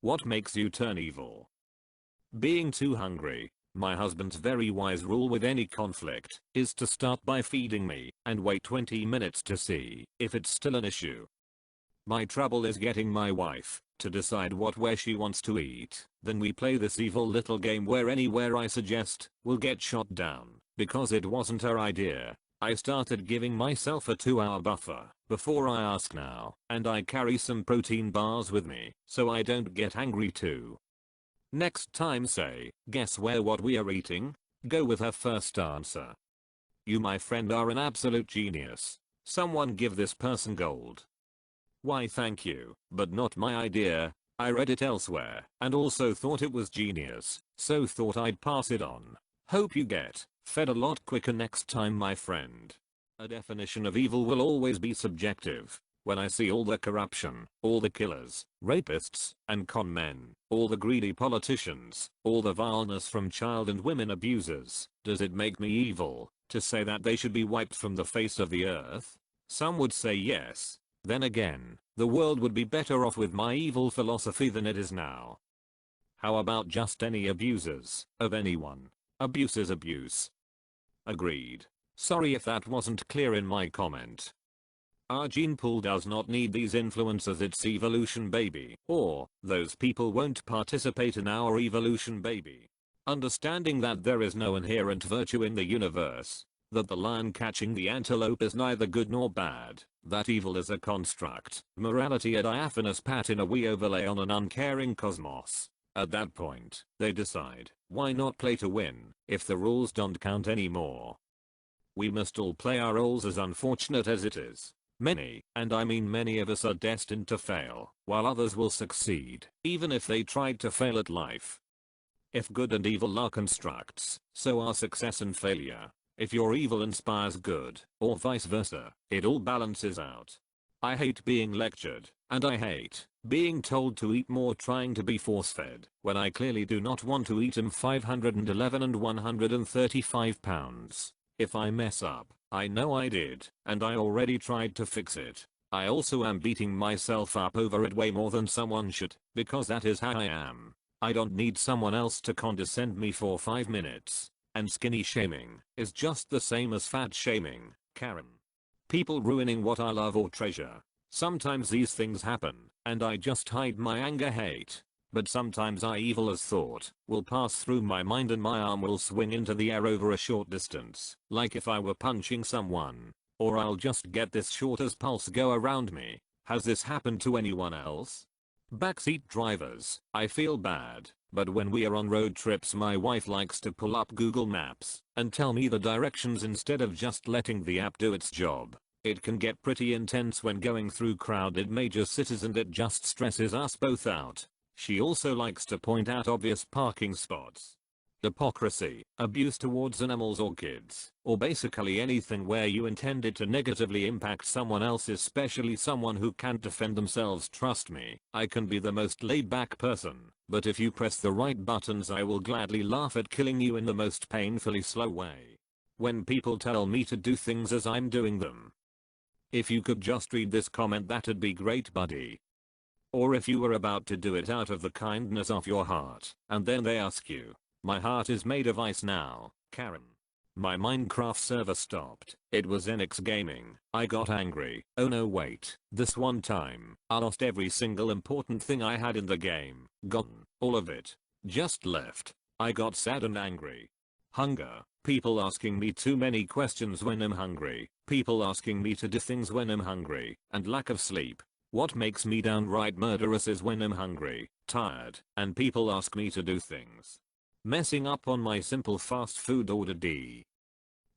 What makes you turn evil? Being too hungry. My husband's very wise rule with any conflict is to start by feeding me and wait 20 minutes to see if it's still an issue. My trouble is getting my wife to decide where she wants to eat. Then we play this evil little game where anywhere I suggest will get shot down because it wasn't her idea. I started giving myself a 2-hour buffer before I ask now, and I carry some protein bars with me so I don't get angry too. Next time say, guess what we are eating? Go with her first answer. You my friend are an absolute genius. Someone give this person gold. Why thank you, but not my idea. I read it elsewhere and also thought it was genius, so thought I'd pass it on. Hope you get fed a lot quicker next time my friend. A definition of evil will always be subjective. When I see all the corruption, all the killers, rapists, and con men, all the greedy politicians, all the vileness from child and women abusers, does it make me evil to say that they should be wiped from the face of the earth? Some would say yes. Then again, the world would be better off with my evil philosophy than it is now. How about just any abusers of anyone? Abuse is abuse. Agreed. Sorry if that wasn't clear in my comment. Our gene pool does not need these influencers, it's evolution baby, or those people won't participate in our evolution baby. Understanding that there is no inherent virtue in the universe, that the lion catching the antelope is neither good nor bad, that evil is a construct, morality a diaphanous patina we overlay on an uncaring cosmos. At that point, they decide, why not play to win, if the rules don't count anymore? We must all play our roles, as unfortunate as it is. Many, and I mean many of us, are destined to fail, while others will succeed, even if they tried to fail at life. If good and evil are constructs, so are success and failure. If your evil inspires good, or vice versa, it all balances out. I hate being lectured, and I hate being told to eat more, trying to be force-fed, when I clearly do not want to eat. I'm 511 and 135 pounds. If I mess up, I know I did, and I already tried to fix it. I also am beating myself up over it way more than someone should, because that is how I am. I don't need someone else to condescend me for 5 minutes. And skinny shaming is just the same as fat shaming, Karen. People ruining what I love or treasure. Sometimes these things happen, and I just hide my anger, hate. But sometimes evil as thought will pass through my mind and my arm will swing into the air over a short distance, like if I were punching someone. Or I'll just get this short as pulse go around me. Has this happened to anyone else? Backseat drivers, I feel bad, but when we are on road trips my wife likes to pull up Google Maps and tell me the directions instead of just letting the app do its job. It can get pretty intense when going through crowded major cities and it just stresses us both out. She also likes to point out obvious parking spots. Hypocrisy, abuse towards animals or kids, or basically anything where you intended to negatively impact someone else, especially someone who can't defend themselves. Trust me, I can be the most laid-back person, but if you press the right buttons I will gladly laugh at killing you in the most painfully slow way. When people tell me to do things as I'm doing them. If you could just read this comment that'd be great, buddy. Or if you were about to do it out of the kindness of your heart, and then they ask you, my heart is made of ice now, Karen. My Minecraft server stopped. It was NX Gaming. I got angry. Oh no wait. This one time, I lost every single important thing I had in the game. Gone. All of it. Just left. I got sad and angry. Hunger. People asking me too many questions when I'm hungry. People asking me to do things when I'm hungry. And lack of sleep. What makes me downright murderous is when I'm hungry, tired, and people ask me to do things. Messing up on my simple fast food order D.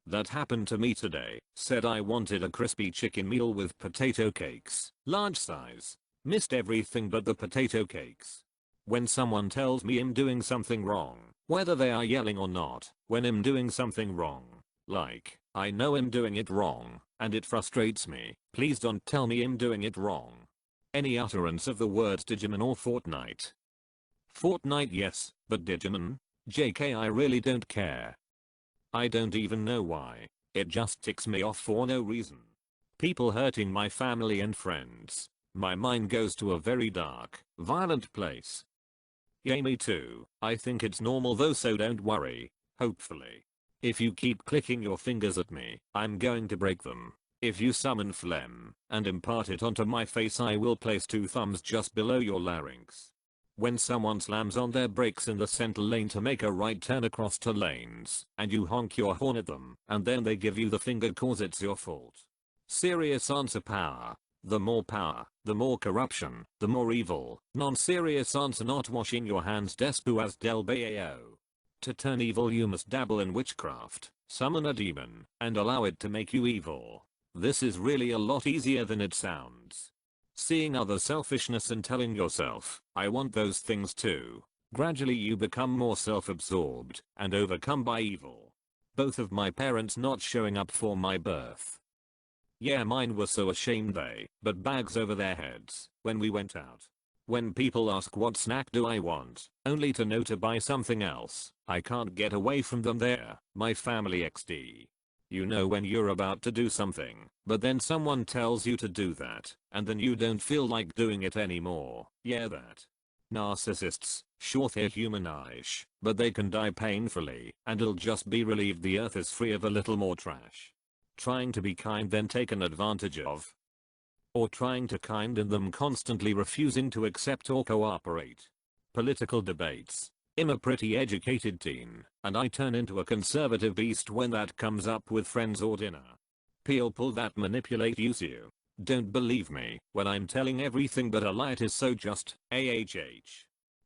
That happened to me today. Said I wanted a crispy chicken meal with potato cakes, large size. Missed everything but the potato cakes. When someone tells me I'm doing something wrong, whether they are yelling or not, when I'm doing something wrong, like, I know I'm doing it wrong, and it frustrates me, please don't tell me I'm doing it wrong. Any utterance of the words Digimon or Fortnite. Fortnite yes, but Digimon? JK, I really don't care. I don't even know why. It just ticks me off for no reason. People hurting my family and friends. My mind goes to a very dark, violent place. Yeah, me too. I think it's normal though, so don't worry. Hopefully. If you keep clicking your fingers at me, I'm going to break them. If you summon phlegm and impart it onto my face, I will place 2 thumbs just below your larynx. When someone slams on their brakes in the center lane to make a right turn across 2 lanes, and you honk your horn at them, and then they give you the finger cause it's your fault. Serious answer: power. The more corruption, the more evil. Non-serious answer: not washing your hands. Después del baño. To turn evil you must dabble in witchcraft, summon a demon, and allow it to make you evil. This is really a lot easier than it sounds. Seeing other selfishness and telling yourself, I want those things too. Gradually you become more self-absorbed and overcome by evil. Both of my parents not showing up for my birth. Yeah, mine were so ashamed they put bags over their heads when we went out. When people ask what snack do I want, only to know to buy something else, I can't get away from them. There, my family XD. You know when you're about to do something, but then someone tells you to do that, and then you don't feel like doing it anymore. Yeah, that. Narcissists, sure they're humanish, but they can die painfully, and it'll just be relieved the earth is free of a little more trash. Trying to be kind then taken advantage of. Or trying to kind in them constantly refusing to accept or cooperate. Political debates. I'm a pretty educated teen, and I turn into a conservative beast when that comes up with friends or dinner. People that manipulate use you. Don't believe me when I'm telling everything but a lie, it is so just, ahh.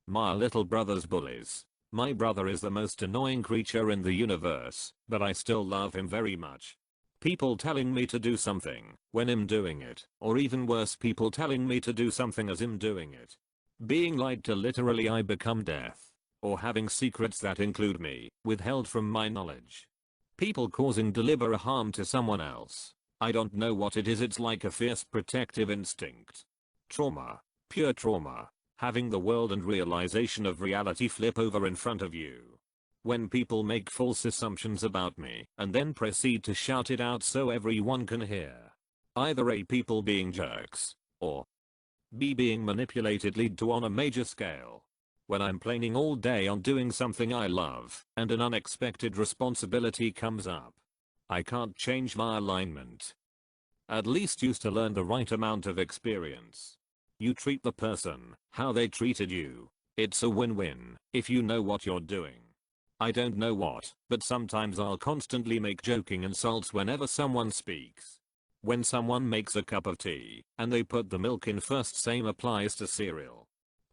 My little brother's bullies. My brother is the most annoying creature in the universe, but I still love him very much. People telling me to do something when I'm doing it, or even worse, people telling me to do something as I'm doing it. Being lied to literally I become death. Or having secrets that include me, withheld from my knowledge. People causing deliberate harm to someone else. I don't know what it is, it's like a fierce protective instinct. Trauma. Pure trauma. Having the world and realization of reality flip over in front of you. When people make false assumptions about me and then proceed to shout it out so everyone can hear. Either A, people being jerks, or B, being manipulated lead to on a major scale. When I'm planning all day on doing something I love and an unexpected responsibility comes up. I can't change my alignment. At least used to learn the right amount of experience. You treat the person how they treated you. It's a win-win if you know what you're doing. I don't know what, but sometimes I'll constantly make joking insults whenever someone speaks. When someone makes a cup of tea and they put the milk in first, same applies to cereal.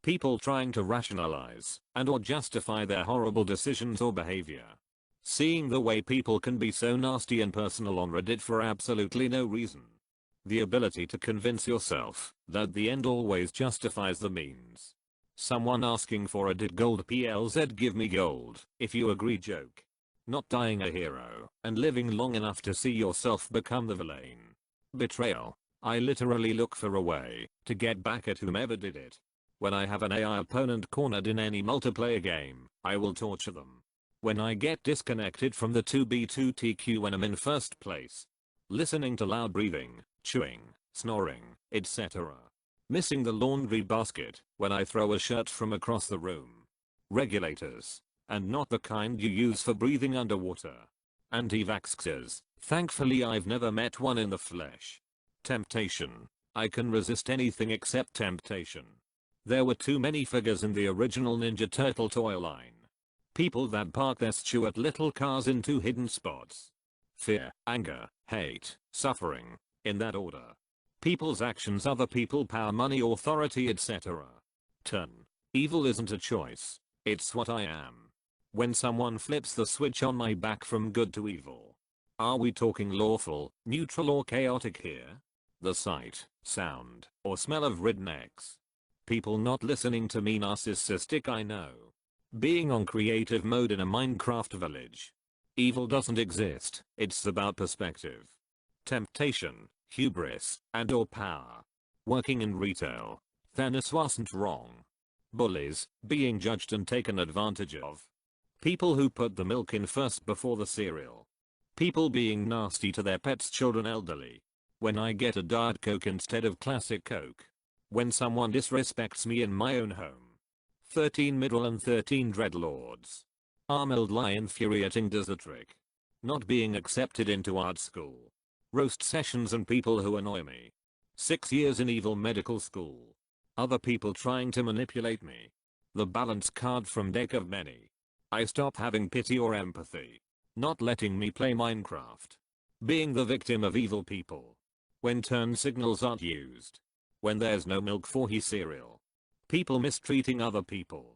People trying to rationalize and or justify their horrible decisions or behavior. Seeing the way people can be so nasty and personal on Reddit for absolutely no reason. The ability to convince yourself that the end always justifies the means. Someone asking for a did gold plz give me gold if you agree joke. Not dying a hero and living long enough to see yourself become the villain. Betrayal. I literally look for a way to get back at whomever did it. When I have an AI opponent cornered in any multiplayer game, I will torture them. When I get disconnected from the 2B2TQ when I'm in first place. Listening to loud breathing, chewing, snoring, etc. Missing the laundry basket when I throw a shirt from across the room. Regulators. And not the kind you use for breathing underwater. Anti-vaxxers. Thankfully I've never met one in the flesh. Temptation. I can resist anything except temptation. There were too many figures in the original Ninja Turtle toy line. People that park their Stuart Little cars in 2 hidden spots. Fear, anger, hate, suffering, in that order. People's actions, other people, power, money, authority, etc. Turn. Evil isn't a choice. It's what I am. When someone flips the switch on my back from good to evil. Are we talking lawful, neutral or chaotic here? The sight, sound, or smell of rednecks. People not listening to me, narcissistic I know. Being on creative mode in a Minecraft village. Evil doesn't exist, it's about perspective. Temptation, hubris, and or power. Working in retail. Thanos wasn't wrong. Bullies, being judged and taken advantage of. People who put the milk in first before the cereal. People being nasty to their pets, children, elderly. When I get a Diet Coke instead of Classic Coke. When someone disrespects me in my own home. 13 middle and 13 dreadlords. Armored lie infuriating desert trick. Not being accepted into art school. Roast sessions and people who annoy me. 6 years in evil medical school. Other people trying to manipulate me. The balance card from deck of many. I stop having pity or empathy. Not letting me play Minecraft. Being the victim of evil people. When turn signals aren't used. When there's no milk for his cereal. People mistreating other people.